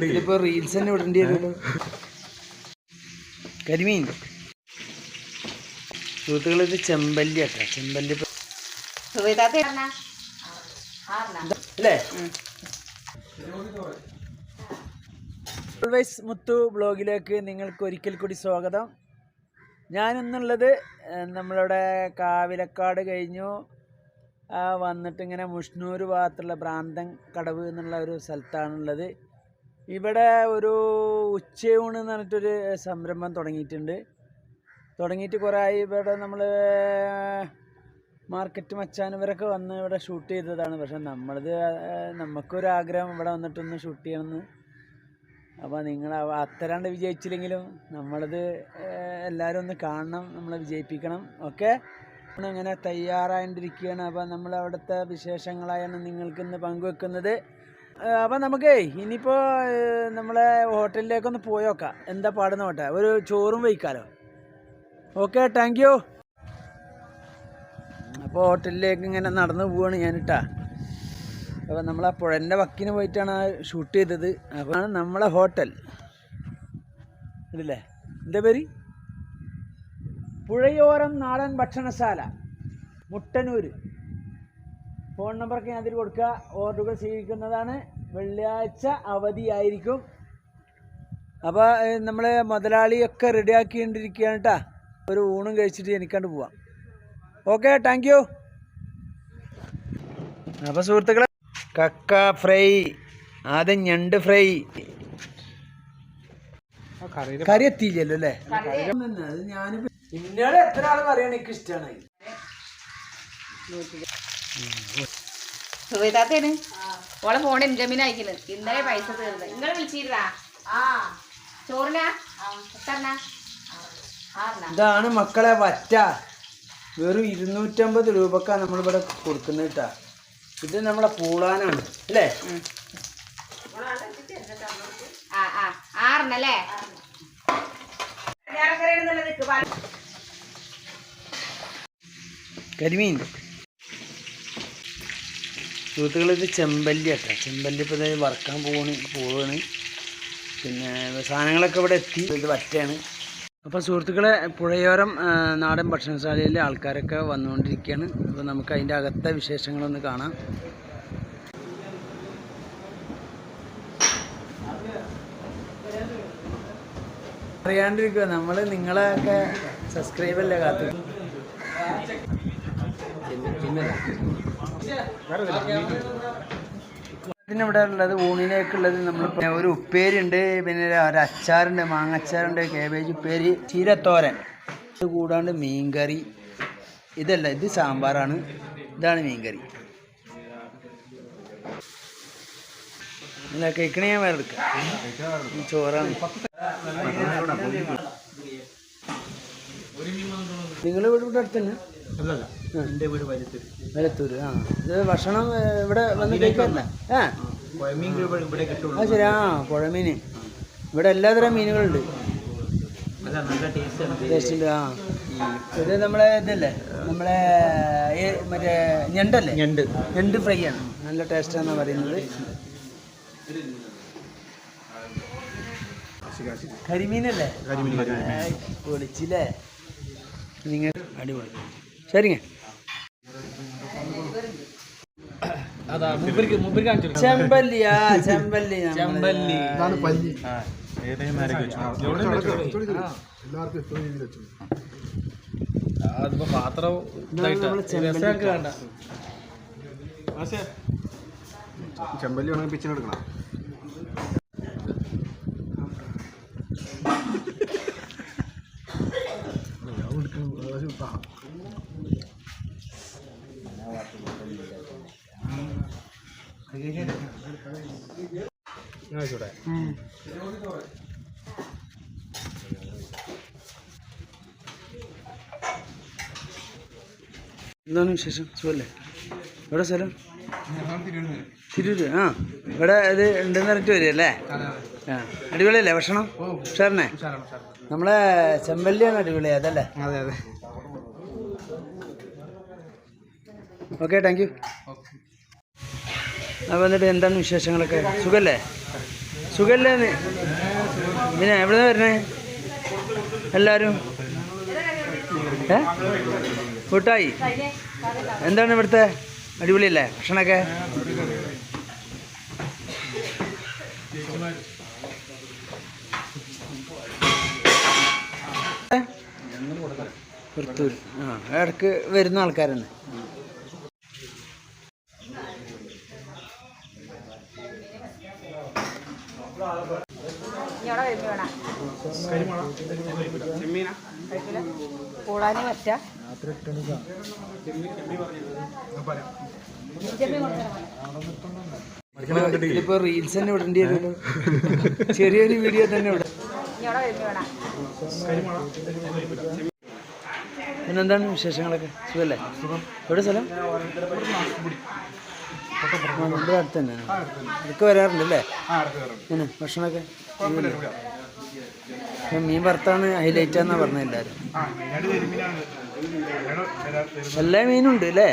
ഇതിപ്പോ റീൽസ് തന്നെ വിടേണ്ടി വരുമല്ലോ. കരിമീൻ സുഹൃത്തുക്കൾ, ഇത് ചെമ്പല്ലി ആട്ടാ. ചെമ്പല്ലി അല്ലേ? ഓൾവേസ് മുത്തു ബ്ലോഗിലേക്ക് നിങ്ങൾക്ക് ഒരിക്കൽ കൂടി സ്വാഗതം. ഞാനിന്നുള്ളത് നമ്മളുടെ കാവിലക്കാട് കഴിഞ്ഞു വന്നിട്ടിങ്ങനെ മുഷ്ണൂർ ഭാഗത്തുള്ള ഭ്രാന്തൻ കടവ് എന്നുള്ള ഒരു സ്ഥലത്താണുള്ളത്. ഇവിടെ ഒരു ഉച്ചയൂണ് എന്ന് പറഞ്ഞിട്ടൊരു സംരംഭം തുടങ്ങിയിട്ട് കുറേ ആയി. ഇവിടെ നമ്മൾ മാർക്കറ്റ് മച്ചാൻ ഇവരൊക്കെ വന്ന് ഇവിടെ ഷൂട്ട് ചെയ്തതാണ്. പക്ഷെ നമുക്കൊരാഗ്രഹം ഇവിടെ വന്നിട്ടൊന്ന് ഷൂട്ട് ചെയ്യണമെന്ന്. അപ്പോൾ നിങ്ങൾ അത്തരാണ്ട് വിജയിച്ചില്ലെങ്കിലും നമ്മളത് എല്ലാവരും ഒന്ന് കാണണം, നമ്മളെ വിജയിപ്പിക്കണം. ഓക്കെ, ഇങ്ങനെ തയ്യാറായിട്ടിരിക്കുകയാണ്. അപ്പോൾ നമ്മൾ അവിടുത്തെ വിശേഷങ്ങളായാണ് നിങ്ങൾക്കിന്ന് പങ്കുവെക്കുന്നത്. അപ്പം നമുക്ക് ഇനിയിപ്പോൾ നമ്മളെ ഹോട്ടലിലേക്കൊന്ന് പോയോക്കാം, എന്താ പാടുന്ന നോട്ടെ. ഒരു ചോറും വയ്ക്കാലോ. Okay, thank U. അപ്പോൾ ഹോട്ടലിലേക്ക് ഇങ്ങനെ നടന്നു പോവാണ് ഞാനിട്ടാ. അപ്പോൾ നമ്മൾ ആ പുഴൻ്റെ വക്കിന് പോയിട്ടാണ് ഷൂട്ട് ചെയ്തത്. അപ്പോൾ നമ്മളെ ഹോട്ടൽ ഇല്ലേ, എന്താ പേര്? പുഴയോരം നാടൻ ഭക്ഷണശാല, മുട്ടന്നൂർ. ഫോൺ നമ്പറൊക്കെ ഞാൻ അതിൽ കൊടുക്കുക. ഓർഡറുകൾ സ്വീകരിക്കുന്നതാണ്. വെള്ളിയാഴ്ച അവധിയായിരിക്കും. അപ്പോൾ നമ്മൾ മുതലാളിയൊക്കെ റെഡിയാക്കിക്കൊണ്ടിരിക്കുകയാണ് കേട്ടോ. ഒരു ഊണും കഴിച്ചിട്ട് എനിക്കണ്ട് പോവാം. Okay, thank U. അപ്പോൾ സുഹൃത്തുക്കളെ, കക്ക ഫ്രൈ, ആദ്യം ഞണ്ട് ഫ്രൈ. കറി എത്തിയില്ലല്ലോ അല്ലേ? ഞാനിപ്പോൾ ഇന്നോട് എത്ര ആൾ പറയണ എനിക്ക് ഇഷ്ടമാണ്. സുഖിതാത്തേന് ഓളെ ഫോൺ ഇൻകമിന് അയക്കുന്നത്. ഇന്നലെ പൈസ തീർന്നത്. നിങ്ങൾ വിളിച്ചിരുന്നാ ചോറിനാ? ഇതാണ് മക്കളെ വറ്റ. വെറും 250 രൂപക്കാണ് നമ്മളിവിടെ കൊടുക്കുന്നത് കേട്ടാ. ഇത് നമ്മളെ പൂളാനാണ് അല്ലേ? ആറിനല്ലേ? കരിമീൻ സുഹൃത്തുക്കൾ, ഇത് ചെമ്പല്ലി ആട്ടാ. ചെമ്പല്ലി ഇപ്പോൾ ഇത് വറക്കാൻ പോവാണ്. പിന്നെ സാധനങ്ങളൊക്കെ ഇവിടെ എത്തി. ഇത് വറ്റയാണ്. അപ്പോൾ സുഹൃത്തുക്കളെ, പുഴയോരം നാടൻ ഭക്ഷണശാലയിലെ ആൾക്കാരൊക്കെ വന്നുകൊണ്ടിരിക്കുകയാണ്. അപ്പോൾ നമുക്ക് അതിൻ്റെ അകത്തെ വിശേഷങ്ങളൊന്ന് കാണാം. അറിയാണ്ടിരിക്കുക, നമ്മൾ നിങ്ങളെയൊക്കെ സബ്സ്ക്രൈബല്ലേ കാത്തു. ഇതിനിവിടെ ഉള്ളത് ഊണിലേക്കുള്ളത് നമ്മൾ ഒരു ഉപ്പേരിയുണ്ട്, പിന്നെ ഒരു അച്ചാറുണ്ട്, മാങ്ങച്ചാറുണ്ട്, കേബേജ് ഉപ്പേരി, ചീരത്തോരൻ. ഇത് കൂടാണ്ട് മീൻകറി. ഇതല്ല, ഇത് സാമ്പാറാണ്. ഇതാണ് മീൻകറി. അല്ല, കഴിക്കണേ ഞാൻ വേറെ എടുക്കാം. ചോറാണ്. നിങ്ങൾ ഇവിടെ അടുത്തന്നെ? വലത്തൂര്. ആ, ഇത് ഭക്ഷണം ഇവിടെ വന്ന് കഴിക്കാറില്ല. ശരി. ആ, പുഴമീൻ. ഇവിടെ എല്ലാതരം മീനുകളുണ്ട്. ടേസ്റ്റ് ഉണ്ട്. ആ, ഇത് നമ്മളെ ഇതല്ലേ, നമ്മളെ മറ്റേ ഞണ്ടല്ലേ? ഞണ്ട് ഫ്രൈ ആണ്. നല്ല ടേസ്റ്റാണെന്നാണ് പറയുന്നത്. കരിമീനല്ലേ? പൊളിച്ചില്ലേ നിങ്ങൾ? അടിപൊളി. ശരിങ്ങ. ചെമ്പല്ലിയാ? ചെമ്പല്ലി പാത്രം ചെമ്പല്ലി വേണമെങ്കിൽ പിച്ചിനെടുക്കണം. എന്താണ് വിശേഷം? സുഖല്ലേ? എവിടെ സ്ഥലം? തിരൂര്. ആ, ഇവിടെ ഇത് ഉണ്ടെന്ന് പറഞ്ഞിട്ട് വരികയല്ലേ? ആ, അടിപൊളിയല്ലേ ഭക്ഷണം? ഉഷാറിനെ? നമ്മളെ ചെമ്പല്ലിയാണ് അടിപൊളിയാ അതല്ലേ? അതെ അതെ. Okay, thank U. അപ്പോൾ എന്നിട്ട് എന്താണ് വിശേഷങ്ങളൊക്കെ? സുഖല്ലേ? സുഖല്ലേ? പിന്നെ എവിടെ നിന്ന് വരണേ എല്ലാവരും? കൂട്ടായി എന്താണ് ഇവിടുത്തെ അടിപൊളിയല്ലേ ഭക്ഷണമൊക്കെ? പുറത്തൂർ ഇടയ്ക്ക് വരുന്ന ആൾക്കാരാണ്. കൂടാനും പറ്റാ ഇതിപ്പോ റീൽസ് തന്നെ വിടേണ്ടി വരുമല്ലോ. ചെറിയൊരു വീഡിയോ തന്നെ വിടാം. പിന്നെന്താണ് വിശേഷങ്ങളൊക്കെ? സുഖല്ലേ? എവിടെ സ്ഥലം? നമ്മുടെ അടുത്ത് തന്നെയാണ്. ഇതൊക്കെ വരാറുണ്ടല്ലേ? പിന്നെ ഭക്ഷണമൊക്കെ മീൻ വറുത്താണ് ഹൈലൈറ്റാന്നാ പറഞ്ഞത് എല്ലാവരും. എല്ലാ മീനും ഉണ്ട് അല്ലേ?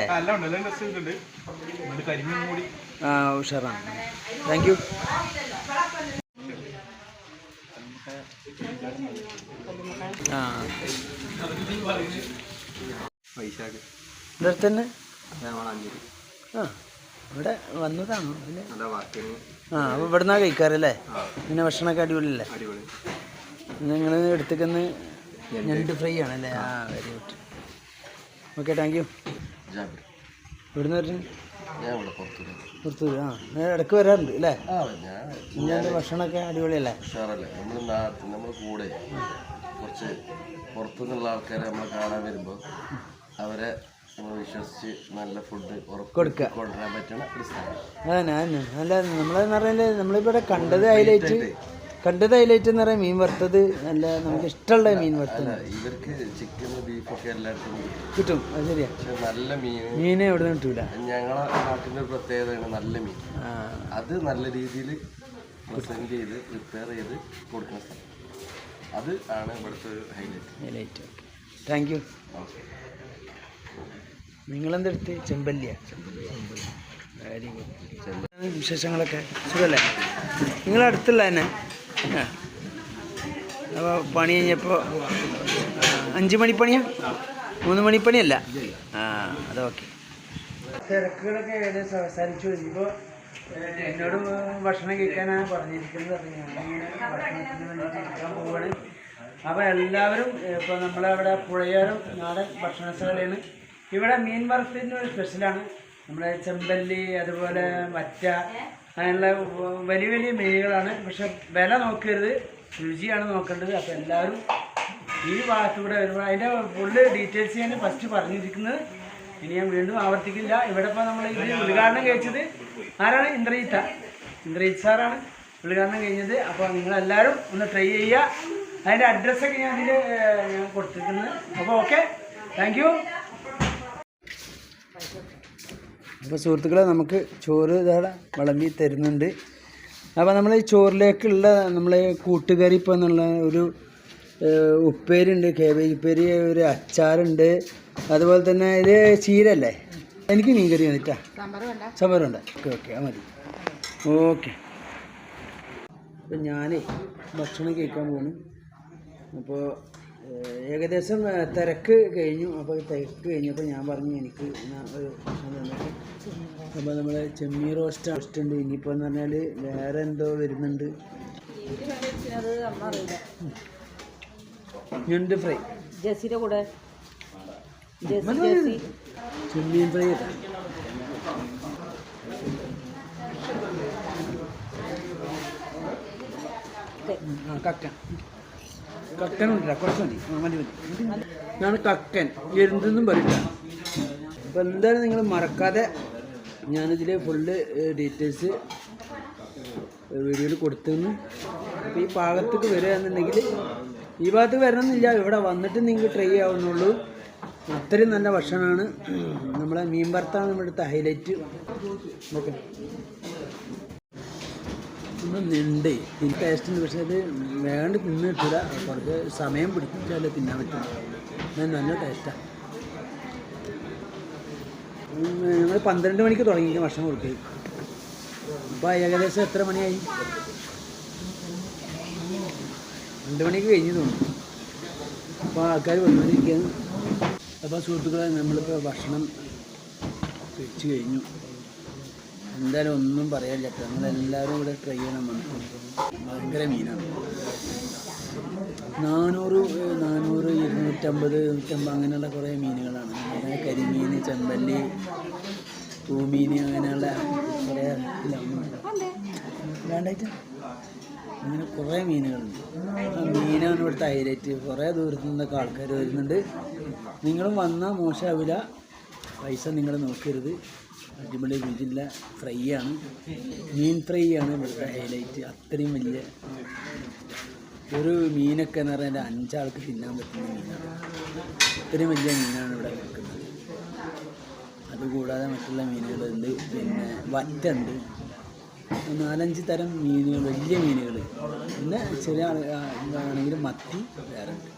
ആ ഉഷാറാണ്. Thank you. ആ ഇവിടെ തന്നെ. ആ ഇവിടെ വന്നതാണോ? ആ അപ്പോൾ ഇവിടെ നിന്നാണ് കഴിക്കാറല്ലേ? പിന്നെ ഭക്ഷണമൊക്കെ അടിപൊളിയല്ലേ? നിങ്ങൾ എടുത്തേക്കുന്ന ഞണ്ട് ഫ്രൈ ആണല്ലേ? ആ very good. Okay thank U. ഇവിടുന്ന് വരുന്നത് പുറത്തൂർ. ആ ഇടയ്ക്ക് വരാറുണ്ട് അല്ലേ? ഞണ്ട് ഭക്ഷണമൊക്കെ അടിപൊളിയല്ലേ? നമ്മൾ കൂടെ കുറച്ച് പുറത്തുനിന്നുള്ള ആൾക്കാരെ നമ്മൾ കാണാൻ വരുമ്പോൾ അവരെ നമ്മൾ വിശ്വസിച്ച് നല്ല ഫുഡ് കൊടുക്കുക കൊണ്ടുവരാൻ പറ്റുന്ന ഒരു സ്ഥലം. അതന്നെ അതന്നെ. അല്ല നമ്മളെന്ന് പറഞ്ഞാൽ നമ്മളിവിടെ കണ്ടത് ഹൈലൈറ്റ് എന്ന് പറയാൻ മീൻ വറുത്തത് നല്ല നമുക്ക് ഇഷ്ടമുള്ള മീൻ വറുത്തത്. ഇവർക്ക് ചിക്കൻ ബീഫൊക്കെ എല്ലായിടത്തും കിട്ടും. അത് ശരിയാ. പക്ഷെ നല്ല മീനെ എവിടെ നിന്ന് കിട്ടൂല. ഞങ്ങളെ നാട്ടിൻ്റെ ഒരു പ്രത്യേകതയാണ് നല്ല മീൻ. അത് നല്ല രീതിയിൽ പ്രസൻറ്റ് ചെയ്ത് പ്രിപ്പയർ ചെയ്ത് കൊടുക്കുന്ന സ്ഥലം. അത് ആണ് ഇവിടുത്തെ ഹൈലൈറ്റ്. Thank you. നിങ്ങളെന്തെടുത്ത്? ചെമ്പല്ലിയ. Very good. വിശേഷങ്ങളൊക്കെ സുഖമല്ലേ? നിങ്ങളടുത്തുള്ള തന്നെ? അപ്പോൾ പണി കഴിഞ്ഞപ്പോൾ 5 മണിപ്പണിയാ? 3 മണിപ്പണിയല്ല? ആ അതൊക്കെ. തിരക്കുകളൊക്കെ ഏകദേശം അവസാനിച്ചു. ഇപ്പോൾ എന്നോട് ഭക്ഷണം കഴിക്കാനാണ് പറഞ്ഞിരിക്കുന്നത്. ഞാനിങ്ങനെ ഭക്ഷണത്തിന് വേണ്ടിയിട്ട് ഇരിക്കാൻ പോവുകയാണ്. അപ്പോൾ എല്ലാവരും ഇപ്പോൾ നമ്മളവിടെ പുഴയോരം നാടൻ ഭക്ഷണശാലയാണ്. ഇവിടെ മീൻ വറുത്തതിൻ്റെ ഒരു സ്പെഷ്യലാണ്. നമ്മുടെ ചെമ്പല്ലി, അതുപോലെ വറ്റ, അങ്ങനെയുള്ള വലിയ വലിയ മീനുകളാണ്. പക്ഷെ വില നോക്കരുത്, രുചിയാണ് നോക്കേണ്ടത്. അപ്പോൾ എല്ലാവരും ഈ ഭാഗത്തൂടെ വരുമ്പോൾ അതിൻ്റെ ഫുള്ള് ഡീറ്റെയിൽസ് ഞാൻ ഫസ്റ്റ് പറഞ്ഞിരിക്കുന്നത്. ഇനി ഞാൻ വീണ്ടും ആവർത്തിക്കില്ല. ഇവിടെ ഇപ്പോൾ നമ്മൾ ഇത് ഉദ്ഘാടനം കഴിച്ചത് ആരാണ്? ഇന്ദ്രജിത്ത് സാറാണ് ഉദ്ഘാടനം കഴിഞ്ഞത്. അപ്പോൾ നിങ്ങളെല്ലാവരും ഒന്ന് ട്രൈ ചെയ്യുക. അതിൻ്റെ അഡ്രസ്സൊക്കെ ഞാൻ കൊടുത്തിരിക്കുന്നത്. അപ്പോൾ ഓക്കെ, താങ്ക് യു. അപ്പോൾ സുഹൃത്തുക്കളെ, നമുക്ക് ചോറ് ഇതാടെ വിളമ്പി തരുന്നുണ്ട്. അപ്പോൾ നമ്മൾ ഈ ചോറിലേക്കുള്ള നമ്മളെ കൂട്ടുകറി ഇപ്പോൾ എന്നുള്ള ഒരു ഉപ്പേരി ഉണ്ട്, കേബേജ് ഉപ്പേരി, ഒരു അച്ചാറുണ്ട്, അതുപോലെ തന്നെ ഇത് ചീരല്ലേ? എനിക്ക് മീൻ കറി വന്നിട്ടാ. സാമ്പാറുണ്ട്. ഓക്കെ ഓക്കെ, അത് മതി. ഓക്കെ. അപ്പം ഞാൻ ഭക്ഷണം കഴിക്കാൻ പോകുന്നു. അപ്പോൾ ഏകദേശം തിരക്ക് കഴിഞ്ഞു. അപ്പോൾ തിരക്ക് കഴിഞ്ഞപ്പോൾ ഞാൻ പറഞ്ഞു എനിക്ക് ഒരു ഭക്ഷണം തന്നിട്ട്. അപ്പോൾ നമ്മൾ ചെമ്മീൻ റോസ്റ്റ് ഉണ്ട്. ഇനിയിപ്പോൾ എന്ന് പറഞ്ഞാൽ വേറെ എന്തോ വരുന്നുണ്ട്. ഞണ്ട് ഫ്രൈ, ജെസ്സിയുടെ കൂടെ ചെമ്മീൻ ഫ്രൈ. കക്കനുണ്ടല്ല, കുറച്ച് മതി. ഞാൻ കക്കൻ എന്തെന്നും പറയില്ല. അപ്പോൾ എന്തായാലും നിങ്ങൾ മറക്കാതെ ഞാനിതിൽ ഫുള്ള് ഡീറ്റെയിൽസ് വീഡിയോയിൽ കൊടുത്തിരുന്നു. അപ്പോൾ ഈ ഭാഗത്തേക്ക് വരികയാണെന്നുണ്ടെങ്കിൽ ഈ ഭാഗത്ത് വരണമെന്നില്ല, ഇവിടെ വന്നിട്ട് നിങ്ങൾക്ക് ട്രൈ ചെയ്യാവുന്നുള്ളൂ. അത്രയും നല്ല ഭക്ഷണമാണ്. നമ്മളെ മീൻ വറുത്താണ് നമ്മുടെ അടുത്ത ഹൈലൈറ്റ്. ഓക്കെ. ഉണ്ട് ഇതിന് ടേസ്റ്റ് ഉണ്ട്. പക്ഷേ അത് വേണ്ട തിന്ന് കിട്ടില്ല, കുറച്ച് സമയം പിടിച്ചാലേ തിന്നാൻ പറ്റില്ല. നല്ല ടേസ്റ്റാണ്. ഞങ്ങൾ 12 മണിക്ക് തുടങ്ങിയിട്ട് ഭക്ഷണം കൊടുക്കുക. അപ്പോൾ ഏകദേശം എത്ര മണിയായി? 2 മണിക്ക് കഴിഞ്ഞ് തോന്നുന്നു. അപ്പോൾ ആൾക്കാർ വന്നുകൊണ്ടിരിക്കുകയാണ്. അപ്പോൾ സുഹൃത്തുക്കളെ, നമ്മളിപ്പോൾ ഭക്ഷണം കഴിച്ചു കഴിഞ്ഞു. എന്തായാലും ഒന്നും പറയാനില്ല. നമ്മളെല്ലാവരും ഇവിടെ ട്രൈ ചെയ്യണം. ഭയങ്കര മീനാണ്. 400, 250, 150 അങ്ങനെയുള്ള കുറേ മീനുകളാണ്. അങ്ങനെ കരിമീൻ, ചെമ്പല്ലി, തൂമീൻ, അങ്ങനെയുള്ള കുറേ വേണ്ടായിട്ട് അങ്ങനെ കുറേ മീനുകളുണ്ട്. ആ മീനാണ് ഇവിടുത്തെ ഹൈലൈറ്റ്. കുറേ ദൂരത്തു നിന്നൊക്കെ ആൾക്കാർ വരുന്നുണ്ട്. നിങ്ങളും വന്നാൽ മോശമാവില്ല. പൈസ നിങ്ങൾ നോക്കരുത്. അടിപൊളി രുചിയുള്ള ഫ്രൈ ആണ്. മീൻ ഫ്രൈ ആണ് ഇവിടുത്തെ ഹൈലൈറ്റ്. അത്രയും വലിയ ഒരു മീനൊക്കെ എന്ന് പറഞ്ഞാൽ 5 ആൾക്ക് തിന്നാൻ പറ്റുന്ന മീനാണ്. അത്രയും വലിയ മീനാണ് ഇവിടെ നിൽക്കുന്നത്. അതുകൂടാതെ മറ്റുള്ള മീനുകളുണ്ട്. പിന്നെ വറ്റുണ്ട്. 4-5 തരം മീനുകൾ, വലിയ മീനുകൾ. പിന്നെ ചെറിയ ആണെങ്കിൽ മത്തി വേറെ ഉണ്ട്.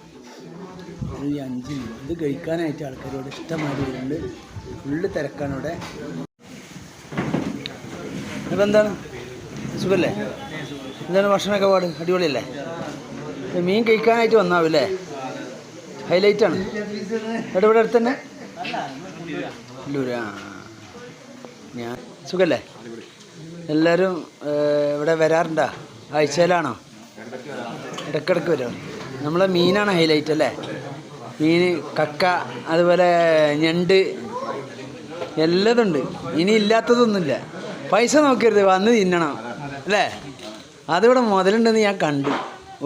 ഒരു 5 മീൻ. ഇത് കഴിക്കാനായിട്ട് ആൾക്കാരോട് ഇഷ്ടമായിട്ട് വരുന്നുണ്ട്. ഫുള്ള് തിരക്കാണ് ഇവിടെ. ഇപ്പം എന്താണ്, സുഖമല്ലേ? എന്താണ് ഭക്ഷണമൊക്കെ പാട്? അടിപൊളിയല്ലേ? മീൻ കഴിക്കാനായിട്ട് വന്നാവില്ലേ? ഹൈലൈറ്റാണ്. ഇവിടെ അടുത്ത് തന്നെ ഇല്ലൂരാ. ഞാൻ സുഖമല്ലേ? എല്ലാവരും ഇവിടെ വരാറുണ്ടോ? ആഴ്ചയിലാണോ? ഇടയ്ക്കിടയ്ക്ക് വരുമോ? നമ്മളെ മീനാണ് ഹൈലൈറ്റ് അല്ലേ? മീൻ, കക്ക, അതുപോലെ ഞണ്ട്, എല്ലാതുണ്ട്. ഇനി ഇല്ലാത്തതൊന്നുമില്ല. പൈസ നോക്കരുത്, വന്ന് തിന്നണം അല്ലേ? അതിവിടെ മുതലുണ്ടെന്ന് ഞാൻ കണ്ടു.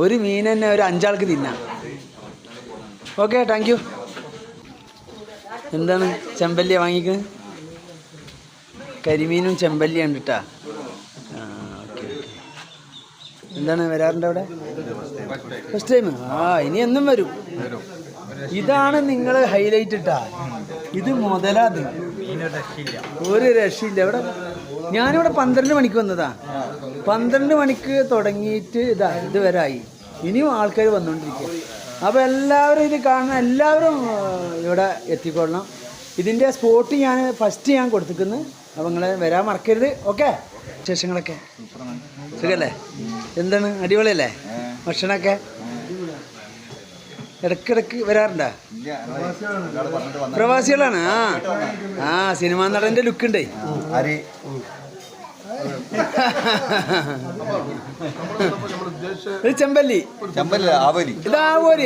ഒരു മീൻ തന്നെ ഒരു 5 ആൾക്ക് തിന്നാം. Okay, thank U. എന്താണ് ചെമ്പല്ലിയാണ് വാങ്ങിക്കുന്നത്? കരിമീനും ചെമ്പല്ലിയാണ് കേട്ടാ. ഓക്കെ. എന്താണ് വരാറുണ്ട് അവിടെ? First time? ഇനി എന്നും വരും. ഇതാണ് നിങ്ങൾ ഹൈലൈറ്റ് ഇട്ടാ. ഇത് മുതലാത്, ഒരു രക്ഷയില്ല. ഇവിടെ ഞാനിവിടെ 12 മണിക്ക് വന്നതാ. 12 മണിക്ക് തുടങ്ങിയിട്ട് ഇതുവരെ ആയി. ഇനിയും ആൾക്കാർ വന്നുകൊണ്ടിരിക്കുക. അപ്പോൾ എല്ലാവരും ഇത് കാണണം. എല്ലാവരും ഇവിടെ എത്തിക്കൊള്ളണം. ഇതിൻ്റെ സ്പോട്ട് ഫസ്റ്റ് ഞാൻ കൊടുത്തിരിക്കുന്നു. അപ്പോൾ നിങ്ങൾ വരാൻ മറക്കരുത്. ഓക്കെ. വിശേഷങ്ങളൊക്കെ സുഖമല്ലേ? എന്താണ്, അടിപൊളിയല്ലേ ഭക്ഷണമൊക്കെ? ഇടയ്ക്കിടയ്ക്ക് വരാറുണ്ടോ? പ്രവാസികളാണ്. സിനിമാ നടൻ്റെ ലുക്കുണ്ടേ. ചെമ്പല്ലി, ഇതാവോരി.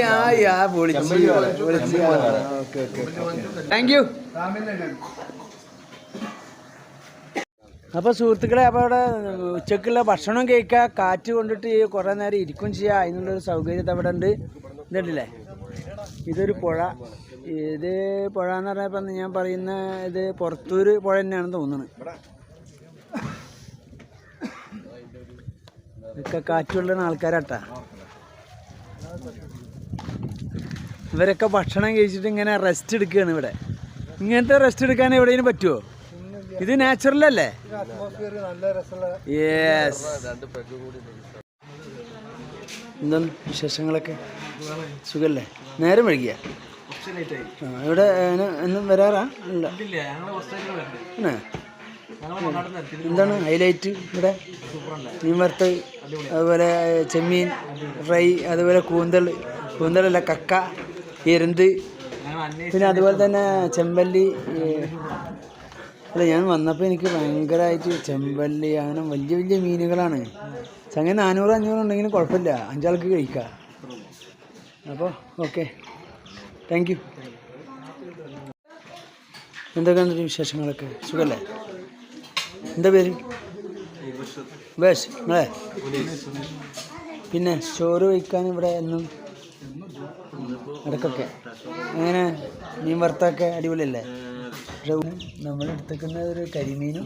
Thank you. അപ്പോൾ സുഹൃത്തുക്കളെ, അപ്പോൾ അവിടെ ഉച്ചക്കുള്ള ഭക്ഷണം കഴിക്കുക, കാറ്റ് കൊണ്ടിട്ട് കുറേ നേരം ഇരിക്കും ചെയ്യുക. അതിനുള്ളൊരു സൗകര്യം അവിടെ ഉണ്ട്. ഇതുണ്ടല്ലേ, ഇതൊരു പുഴ. ഇത് പുഴ എന്ന് പറഞ്ഞപ്പോൾ ഞാൻ പറയുന്ന ഇത് പുറത്തൂർ പുഴ തന്നെയാണെന്ന് തോന്നുന്നത്. ഇതൊക്കെ കാറ്റുള്ള ആൾക്കാരാട്ടാ. ഇവരൊക്കെ ഭക്ഷണം കഴിച്ചിട്ട് ഇങ്ങനെ റെസ്റ്റ് എടുക്കുകയാണ് ഇവിടെ. ഇങ്ങനത്തെ റെസ്റ്റ് എടുക്കാൻ എവിടെയും പറ്റുമോ? ഇത് നാച്ചുറൽ അല്ലേ? യെസ്. എന്താണ് വിശേഷങ്ങളൊക്കെ? സുഖല്ലേ? നേരം വൈകിയ ഇവിടെ എന്നും വരാറാ? ഇല്ല. എന്താണ് ഹൈലൈറ്റ് ഇവിടെ? മീൻ വറുത്ത്, അതുപോലെ ചെമ്മീൻ ഫ്രൈ, അതുപോലെ കൂന്തലല്ല, കക്ക, എരുന്ത്, പിന്നെ അതുപോലെ തന്നെ ചെമ്പല്ലി. അല്ല, ഞാൻ വന്നപ്പോൾ എനിക്ക് ഭയങ്കരമായിട്ട് ചെമ്പല്ലി അങ്ങനെ വലിയ വലിയ മീനുകളാണ്. സംഗതി 400-500 ഉണ്ടെങ്കിലും കുഴപ്പമില്ല, 5 ആൾക്ക് കഴിക്കാം. അപ്പോൾ ഓക്കെ, താങ്ക് യു. എന്തൊക്കെയാണ് വിശേഷങ്ങളൊക്കെ? സുഖമല്ലേ? എന്താ പേര്? ബേഷ്. നിങ്ങളെ പിന്നെ ചോറ് കഴിക്കാൻ ഇവിടെ എന്നും ഇടയ്ക്കൊക്കെ അങ്ങനെ മീൻ വറുത്തൊക്കെ അടിപൊളിയല്ലേ? നമ്മളെടുത്തേക്കുന്ന ഒരു കരിമീനും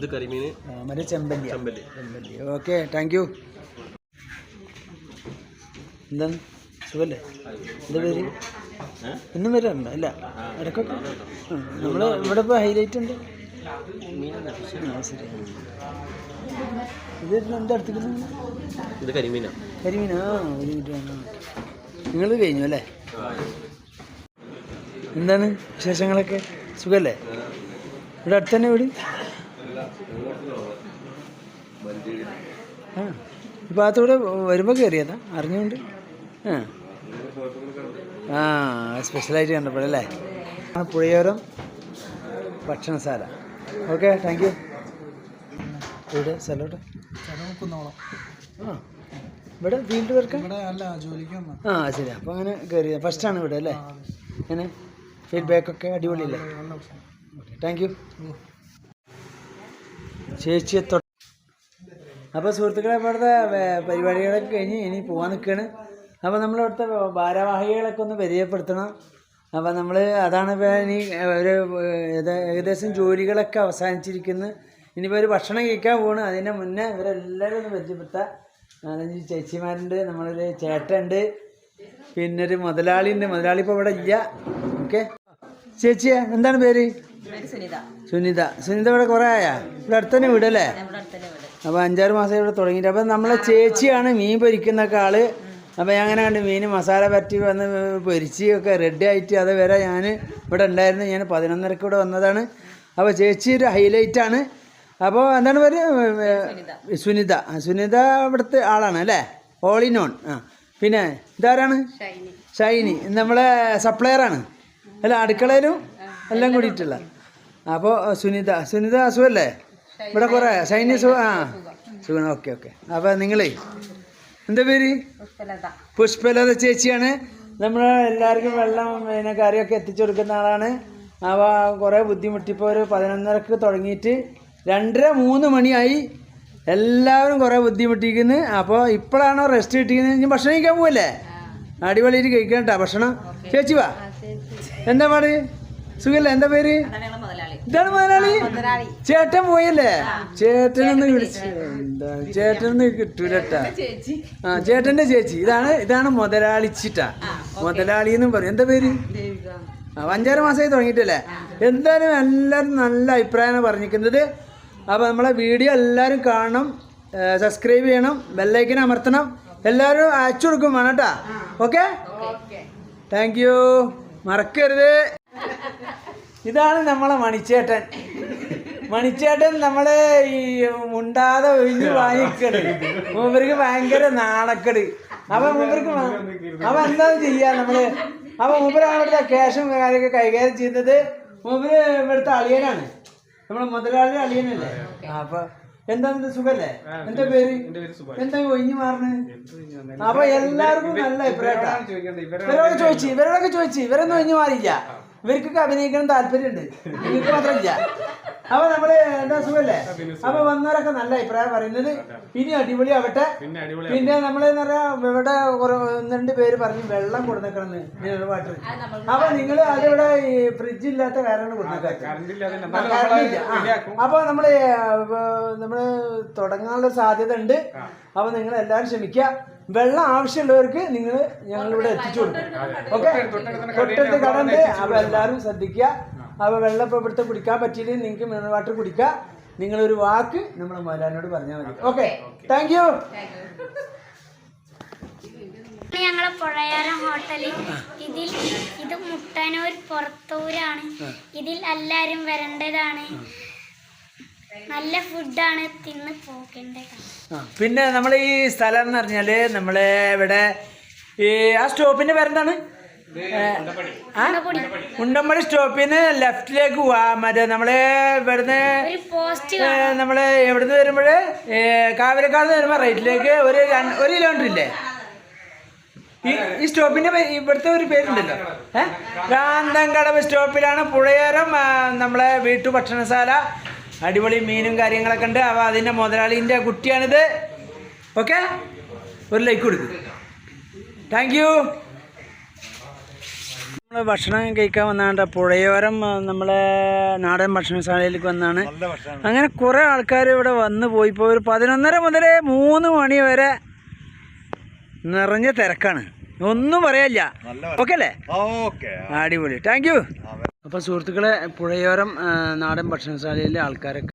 മറ്റേ ചെമ്പല്ലി. Okay, thank U. എന്താണ് സുഖമല്ലേ? എന്താ പേര്? എന്നും വരാറുണ്ടോ? ഇല്ല, ഇടയ്ക്കൊക്കെ. നമ്മൾ ഇവിടെ ഇപ്പോൾ ഹൈലൈറ്റ് ഉണ്ട്. ശരി. ഇത് എന്താ എടുത്തിരിക്കുന്നത്? കരിമീനാ. ഒരു മിനിറ്റ്. നിങ്ങൾ കഴിഞ്ഞു അല്ലേ? എന്താണ് വിശേഷങ്ങളൊക്കെ? സുഖമല്ലേ? ഇവിടെ അടുത്ത് തന്നെ വീട്? മഞ്ചേരി ആ ഈ ഭാഗത്തൂടെ വരുമ്പോൾ കയറിയതാ അറിഞ്ഞുകൊണ്ട് ആ സ്പെഷ്യലായിട്ട് കണ്ടപ്പോഴല്ലേ പുഴയോരം ഭക്ഷണശാല. Okay, thank you. ഇവിടെ സ്ഥലോട്ടെ ആ ഇവിടെ ഫീൽഡ് വർക്ക് ആ ശരി. അപ്പോൾ അങ്ങനെ കയറിയത് ഫസ്റ്റാണ് ഇവിടെ അല്ലേ? അങ്ങനെ ഫീഡ്ബാക്കൊക്കെ അടിപൊളിയല്ലേ? ഓക്കെ, താങ്ക് യു ചേച്ചിയെ തൊട്ട്. അപ്പോൾ സുഹൃത്തുക്കളെ ഇവിടുത്തെ പരിപാടികളൊക്കെ കഴിഞ്ഞ് ഇനി പോകാൻ നിൽക്കുകയാണ്. അപ്പോൾ നമ്മളിവിടുത്തെ ഭാരവാഹികളൊക്കെ ഒന്ന് പരിചയപ്പെടുത്തണം. അപ്പോൾ നമ്മൾ അതാണ് ഇപ്പോൾ ഇനി ഒരു ഏകദേശം ജോലികളൊക്കെ അവസാനിച്ചിരിക്കുന്നു. ഇനിയിപ്പോൾ ഒരു ഭക്ഷണം കഴിക്കാൻ പോകണം. അതിൻ്റെ മുന്നേ ഇവരെല്ലാവരും ഒന്ന് പരിചയപ്പെടുത്താം. 4-5 ചേച്ചിമാരുണ്ട്, നമ്മളൊരു ചേട്ടനുണ്ട്, പിന്നെ ഒരു മുതലാളിയുണ്ട്. മുതലാളി ഇപ്പോൾ ഇവിടെ ഇല്ല. ഓക്കെ, ചേച്ചിയെ എന്താണ് പേര്? സുനിത. സുനിത ഇവിടെ കുറേ ആയാ? ഇവിടെ അടുത്ത് തന്നെ വീടല്ലേ? അപ്പോൾ 5-6 മാസം ഇവിടെ തുടങ്ങിയിട്ട്. അപ്പം നമ്മളെ ചേച്ചിയാണ് മീൻ പൊരിക്കുന്നൊക്കെ ആള്. അപ്പോൾ ഞാൻ അങ്ങനെ കണ്ട് മീൻ മസാല പറ്റി വന്ന് പൊരിച്ച് ഒക്കെ റെഡി ആയിട്ട് അത് വരെ ഞാൻ ഇവിടെ ഉണ്ടായിരുന്നു. ഞാൻ 11:30 ഇവിടെ വന്നതാണ്. അപ്പോൾ ചേച്ചി ഒരു ഹൈലൈറ്റാണ്. അപ്പോൾ എന്താണ് പേര്? സുനിത. സുനിത ഇവിടുത്തെ ആളാണ് അല്ലേ? All in on. ആ പിന്നെ ഇതാരാണ്? ഷൈനി. നമ്മളെ സപ്ലയറാണ് അല്ല, അടുക്കളയിലും എല്ലാം കൂടിയിട്ടുള്ള. അപ്പോൾ സുനിത അസുഖല്ലേ? ഇവിടെ കുറേ ഷൈനി ആ സുഖം. Okay okay. അപ്പോൾ നിങ്ങളേ എന്താ പേര്? പുഷ്പലത ചേച്ചിയാണ്. നമ്മൾ എല്ലാവർക്കും വെള്ളം പിന്നെ കറിയൊക്കെ എത്തിച്ചു കൊടുക്കുന്ന ആളാണ്. അപ്പോൾ കുറേ ബുദ്ധിമുട്ടിപ്പോൾ ഒരു 11:30 തുടങ്ങിയിട്ട് 2:30-3 മണിയായി. എല്ലാവരും കുറേ ബുദ്ധിമുട്ടിക്കുന്നു. അപ്പോൾ ഇപ്പോഴാണോ റെസ്റ്റ് കിട്ടിക്കുന്നത്? ഇനി ഭക്ഷണം കഴിക്കാൻ പോവല്ലേ? അടിപൊളിയായിട്ട് കഴിക്കാൻ കേട്ടോ ഭക്ഷണം. ചേച്ചി വാ. എന്താ പാട്? സുഖല്ലേ? എന്താ പേര്? ഇതാണ് മുതലാളി. ചേട്ടൻ പോയല്ലേ? ചേട്ടനൊന്ന് വിളിച്ചു. എന്താ ചേട്ടനൊന്ന് കിട്ടൂലട്ടാ. ആ ചേട്ടൻ്റെ ചേച്ചി. ഇതാണ് മുതലാളിച്ചിട്ടാ. മുതലാളി എന്നും പറയും. എന്താ പേര്? 5-6 മാസമായി തുടങ്ങിയിട്ടല്ലേ? എന്തായാലും എല്ലാവരും നല്ല അഭിപ്രായമാണ് പറഞ്ഞിരിക്കുന്നത്. അപ്പോൾ നമ്മളെ വീഡിയോ എല്ലാവരും കാണണം, സബ്സ്ക്രൈബ് ചെയ്യണം, ബെല്ലൈക്കൻ അമർത്തണം. എല്ലാവരും അയച്ചു കൊടുക്കും വേണം കേട്ടോ. Okay, thank U. മറക്കരുത്. ഇതാണ് നമ്മളെ മണിച്ചേട്ടൻ. മണിച്ചേട്ടൻ നമ്മളെ ഈ മുണ്ടാതെ ഒഴിഞ്ഞ് വാങ്ങിക്കട്. മൂപ്പർക്ക് ഭയങ്കര നാണക്കട്. അപ്പം മൂപ്പർക്ക് അപ്പം എന്താ ചെയ്യാ നമ്മള്? അപ്പം മൂപ്പരാണ് ഇവിടുത്തെ ക്യാഷും കാര്യമൊക്കെ കൈകാര്യം ചെയ്യുന്നത്. മൂപ്പര് ഇവിടുത്തെ അളിയനാണ്, നമ്മളെ മുതലാളി അളിയനല്ലേ? അപ്പൊ എന്താ സുഖല്ലേ? എന്താ പേര്? എന്താ ഒഴിഞ്ഞു മാറണ്? അപ്പൊ എല്ലാവർക്കും നല്ല അഭിപ്രായം. ഇവരോടൊക്കെ ചോദിച്ചു ഇവരൊന്നും ഒഴിഞ്ഞു മാറിയില്ല. ഇവർക്കൊക്കെ അഭിനയിക്കണം താല്പര്യമുണ്ട്, ഇവർക്ക് മാത്രമില്ല. അപ്പൊ നമ്മള് എന്താ സുഖല്ലേ? അപ്പൊ വന്നവരൊക്കെ നല്ല അഭിപ്രായം പറയുന്നത്. ഇനി അടിപൊളി ആവട്ടെ. പിന്നെ നമ്മളെന്ന് പറഞ്ഞാൽ ഇവിടെ 1-2 പേര് പറഞ്ഞു വെള്ളം കൊടുത്തേക്കണമെന്ന് മിനറൽ വാട്ടർ. അപ്പൊ നിങ്ങൾ അതിവിടെ ഈ ഫ്രിഡ്ജ് ഇല്ലാത്ത കാരണം കൊടുത്തേക്കാം. അപ്പൊ നമ്മള് തുടങ്ങാനുള്ള സാധ്യത ഉണ്ട്. അപ്പൊ നിങ്ങൾ എല്ലാവരും ക്ഷമിക്കുക. വെള്ളം ആവശ്യമുള്ളവർക്ക് ഞങ്ങളിവിടെ എത്തിച്ചു കൊടുക്കും. ഓക്കെ, തൊട്ടടുത്ത് കടണ്ട്. അപ്പൊ എല്ലാവരും ശ്രദ്ധിക്കുക. അപ്പോൾ വെള്ളം ഇപ്പോൾ ഇവിടുത്തെ കുടിക്കാൻ പറ്റിയില്ലെങ്കിൽ നിങ്ങൾക്ക് മിനറൽ വാട്ടർ കുടിക്കുക. നിങ്ങളൊരു വാക്ക് നമ്മളെ മുതലാളിനോട് പറഞ്ഞാൽ മതി. Okay, thank U. ഞങ്ങളെ പുഴയോരം ഹോട്ടലിൽ ഇത് മുട്ടന്നൂർ പുറത്തൂരാണ്. ഇതിൽ എല്ലാവരും വരേണ്ടതാണ്. നല്ല ഫുഡാണ്, തിന്ന് പോകേണ്ടതാണ്. പിന്നെ നമ്മൾ ഈ സ്ഥലം എന്ന് പറഞ്ഞാല് നമ്മളെ ഇവിടെ ഈ ആ സ്റ്റോപ്പിന്റെ പേരെന്താണ്? ഉണ്ടമ്പടി സ്റ്റോപ്പിന് ലെഫ്റ്റിലേക്ക് പോവാ. മറ്റേ നമ്മള് ഇവിടുന്ന് നമ്മള് എവിടുന്ന് വരുമ്പോഴ് കാവിലക്കാട് വരുമ്പോ റൈറ്റിലേക്ക് ഒരു കിലോമീറ്റർ ഇല്ലേ? ഈ സ്റ്റോപ്പിന്റെ ഇവിടുത്തെ ഒരു പേരുണ്ടല്ലോ, കാന്തൻകടവ് സ്റ്റോപ്പിലാണ് പുഴയോരം നമ്മളെ വീട്ടുഭക്ഷണശാല. അടിപൊളി മീനും കാര്യങ്ങളൊക്കെ ഉണ്ട്. അപ്പോൾ അതിൻ്റെ മുതലാളിൻ്റെ കുട്ടിയാണിത്. ഓക്കെ, ഒരു ലൈക്ക് കൊടുക്കും. Thank you. നമ്മൾ ഭക്ഷണം കഴിക്കാൻ വന്നാണ്ട് പുഴയോരം നമ്മളെ നാടൻ ഭക്ഷണശാലയിലേക്ക് വന്നാണ്. അങ്ങനെ കുറേ ആൾക്കാർ ഇവിടെ വന്ന് പോയിപ്പോൾ ഒരു 11:30 മുതൽ 3 മണി വരെ നിറഞ്ഞ തിരക്കാണ്. ഒന്നും പറയാനില്ല. ഓക്കെ അല്ലേ? അടിപൊളി, താങ്ക് യു. അപ്പോൾ സുഹൃത്തുക്കളെ, പുഴയോരം നാടൻ ഭക്ഷണശാലയിലെ ആൾക്കാരൊക്കെ